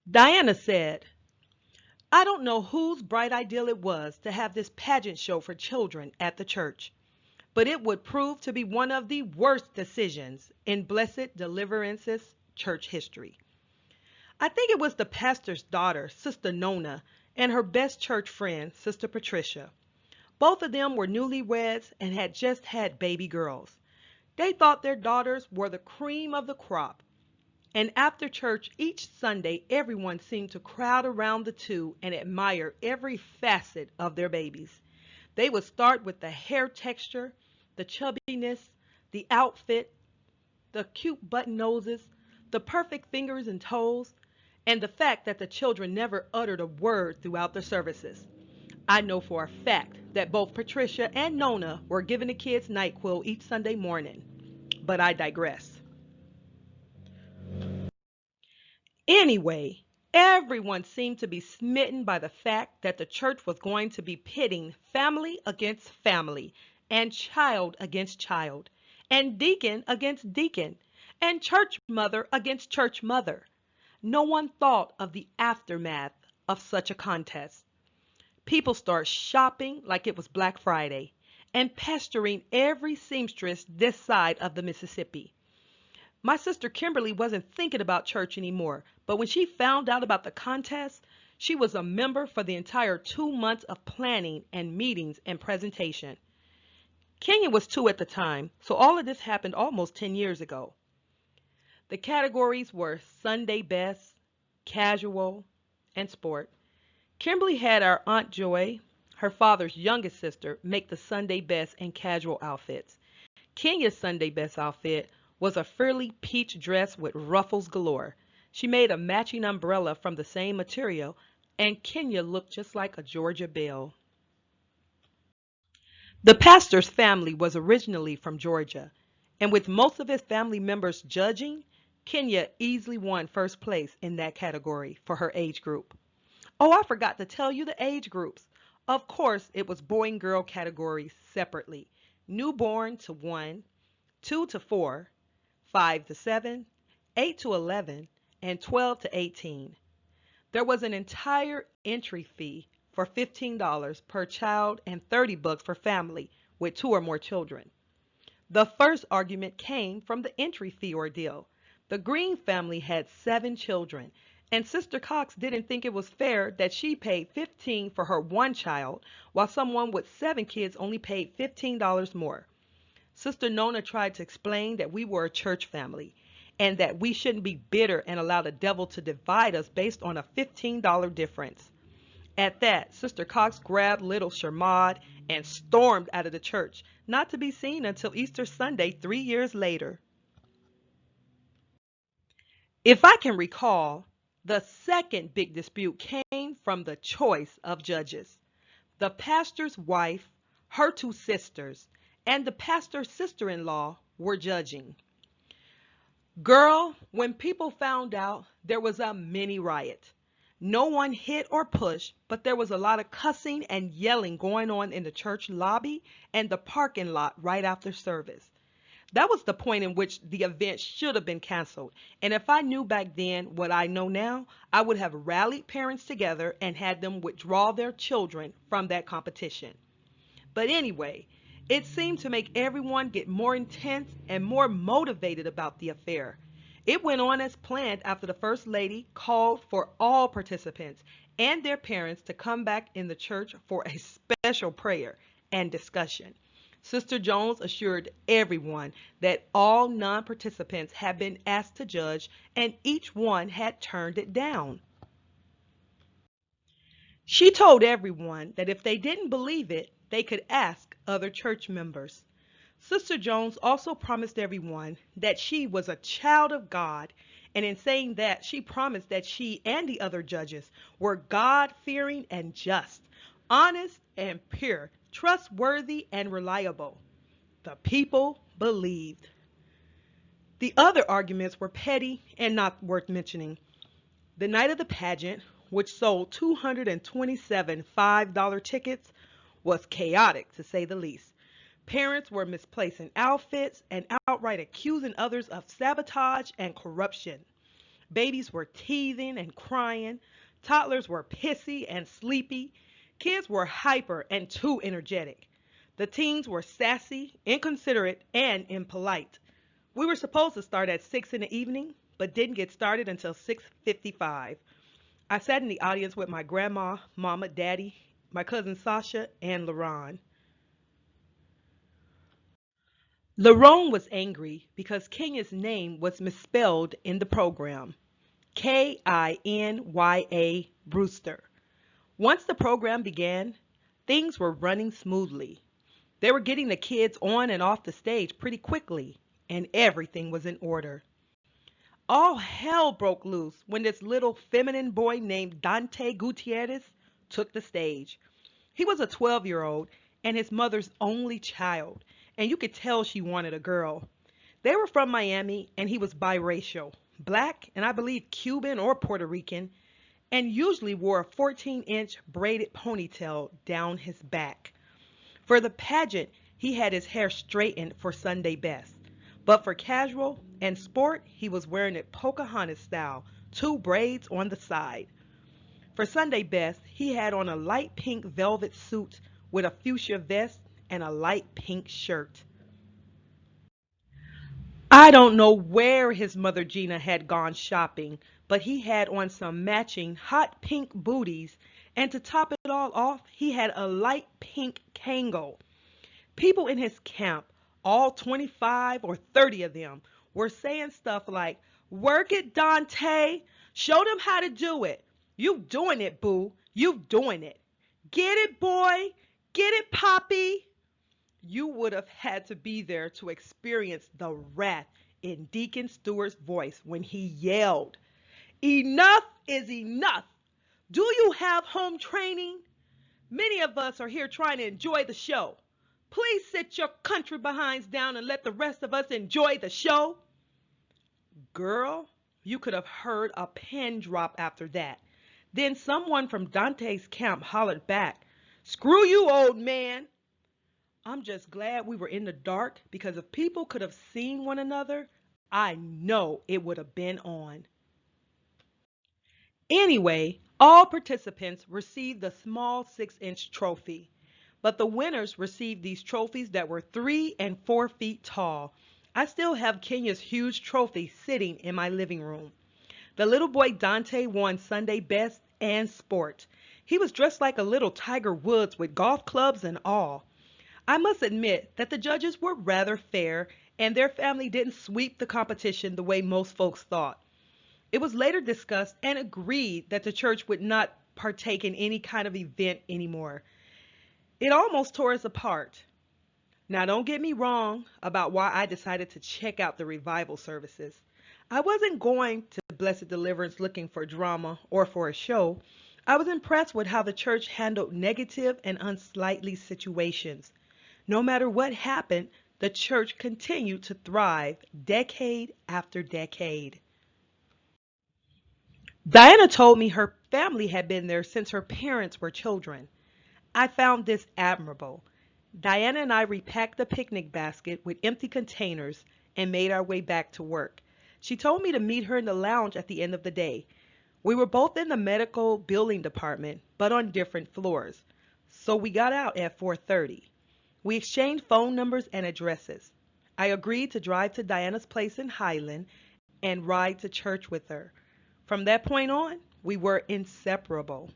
Diana said, I don't know whose bright idea it was to have this pageant show for children at the church, but it would prove to be one of the worst decisions in Blessed Deliverance's church history. I think it was the pastor's daughter, Sister Nona, and her best church friend, Sister Patricia. Both of them were newlyweds and had just had baby girls. They thought their daughters were the cream of the crop, and after church each Sunday, everyone seemed to crowd around the two and admire every facet of their babies. They would start with the hair texture, the chubbiness, the outfit, the cute button noses, the perfect fingers and toes, and the fact that the children never uttered a word throughout the services. I know for a fact that both Patricia and Nona were given the kids NyQuil each Sunday morning. But I digress. Anyway, everyone seemed to be smitten by the fact that the church was going to be pitting family against family, and child against child, and deacon against deacon, and church mother against church mother. No one thought of the aftermath of such a contest. People start shopping like it was Black Friday and pestering every seamstress this side of the Mississippi. My sister Kimberly wasn't thinking about church anymore, but when she found out about the contest, she was a member for the entire 2 months of planning and meetings and presentation. Kenya was 2 at the time, so all of this happened almost 10 years ago. The categories were Sunday best, casual, and sport. Kimberly had our Aunt Joy, her father's youngest sister, make the Sunday best and casual outfits. Kenya's Sunday best outfit was a frilly peach dress with ruffles galore. She made a matching umbrella from the same material, and Kenya looked just like a Georgia belle. The pastor's family was originally from Georgia, and with most of his family members judging, Kenya easily won first place in that category for her age group. Oh, I forgot to tell you the age groups. Of course, it was boy and girl categories separately. Newborn to 1, 2 to 4, 5 to 7, 8 to 11, and 12 to 18. There was an entire entry fee for $15 per child and 30 bucks for family with 2 or more children. The first argument came from the entry fee ordeal. The Green family had 7 children, and Sister Cox didn't think it was fair that she paid 15 for her one child while someone with 7 kids only paid $15 more. Sister Nona tried to explain that we were a church family and that we shouldn't be bitter and allow the devil to divide us based on a $15 difference. At that, Sister Cox grabbed little Shermod and stormed out of the church, not to be seen until Easter Sunday 3 years later. If I can recall, the second big dispute came from the choice of judges. The pastor's wife, her 2 sisters, and the pastor's sister-in-law were judging. Girl, when people found out, there was a mini riot. No one hit or pushed, but there was a lot of cussing and yelling going on in the church lobby and the parking lot right after service. That was the point in which the event should have been canceled. And if I knew back then what I know now, I would have rallied parents together and had them withdraw their children from that competition. But anyway, it seemed to make everyone get more intense and more motivated about the affair. It went on as planned after the First Lady called for all participants and their parents to come back in the church for a special prayer and discussion. Sister Jones assured everyone that all non participants had been asked to judge and each one had turned it down. She told everyone that if they didn't believe it, they could ask other church members. Sister Jones also promised everyone that she was a child of God, and in saying that, she promised that she and the other judges were God fearing and just, honest and pure, trustworthy and reliable. The people believed. The other arguments were petty and not worth mentioning. The night of the pageant, which sold 227 $5 tickets, was chaotic to say the least. Parents were misplacing outfits and outright accusing others of sabotage and corruption. Babies were teething and crying. Toddlers were pissy and sleepy. Kids were hyper and too energetic. The teens were sassy, inconsiderate, and impolite. We were supposed to start at 6 in the evening, but didn't get started until 6:55. I sat in the audience with my grandma, mama, daddy, my cousin Sasha, and LaRon. LaRon was angry because Kenya's name was misspelled in the program. Kinya Brewster. Once the program began, things were running smoothly. They were getting the kids on and off the stage pretty quickly, and everything was in order. All hell broke loose when this little feminine boy named Dante Gutierrez took the stage. He was a 12-year-old and his mother's only child, and you could tell she wanted a girl. They were from Miami, and he was biracial, black, and I believe Cuban or Puerto Rican, and usually wore a 14-inch braided ponytail down his back. For the pageant, he had his hair straightened for Sunday best. But for casual and sport, he was wearing it Pocahontas style, two braids on the side. For Sunday best, he had on a light pink velvet suit with a fuchsia vest and a light pink shirt. I don't know where his mother Gina had gone shopping, but he had on some matching hot pink booties, and to top it all off, he had a light pink Kango. People in his camp, all 25 or 30 of them, were saying stuff like, "Work it, Dante. Show them how to do it. You doing it, boo. You doing it. Get it, boy. Get it, Poppy." You would have had to be there to experience the wrath in Deacon Stewart's voice when he yelled, "Enough is enough. Do you have home training? Many of us are here trying to enjoy the show. Please sit your country behinds down and let the rest of us enjoy the show." Girl, you could have heard a pin drop after that. Then someone from Dante's camp hollered back, "Screw you, old man." I'm just glad we were in the dark, because if people could have seen one another, I know it would have been on. Anyway, all participants received the small 6-inch trophy, but the winners received these trophies that were 3 and 4 feet tall. I still have Kenya's huge trophy sitting in my living room. The little boy Dante won Sunday best and sport. He was dressed like a little Tiger Woods with golf clubs and all. I must admit that the judges were rather fair, and their family didn't sweep the competition the way most folks thought. It was later discussed and agreed that the church would not partake in any kind of event anymore. It almost tore us apart. Now, don't get me wrong about why I decided to check out the revival services. I wasn't going to Blessed Deliverance looking for drama or for a show. I was impressed with how the church handled negative and unsightly situations. No matter what happened, the church continued to thrive decade after decade. Diana told me her family had been there since her parents were children. I found this admirable. Diana and I repacked the picnic basket with empty containers and made our way back to work. She told me to meet her in the lounge at the end of the day. We were both in the medical billing department, but on different floors. So we got out at 4:30. We exchanged phone numbers and addresses. I agreed to drive to Diana's place in Highland and ride to church with her. From that point on, we were inseparable.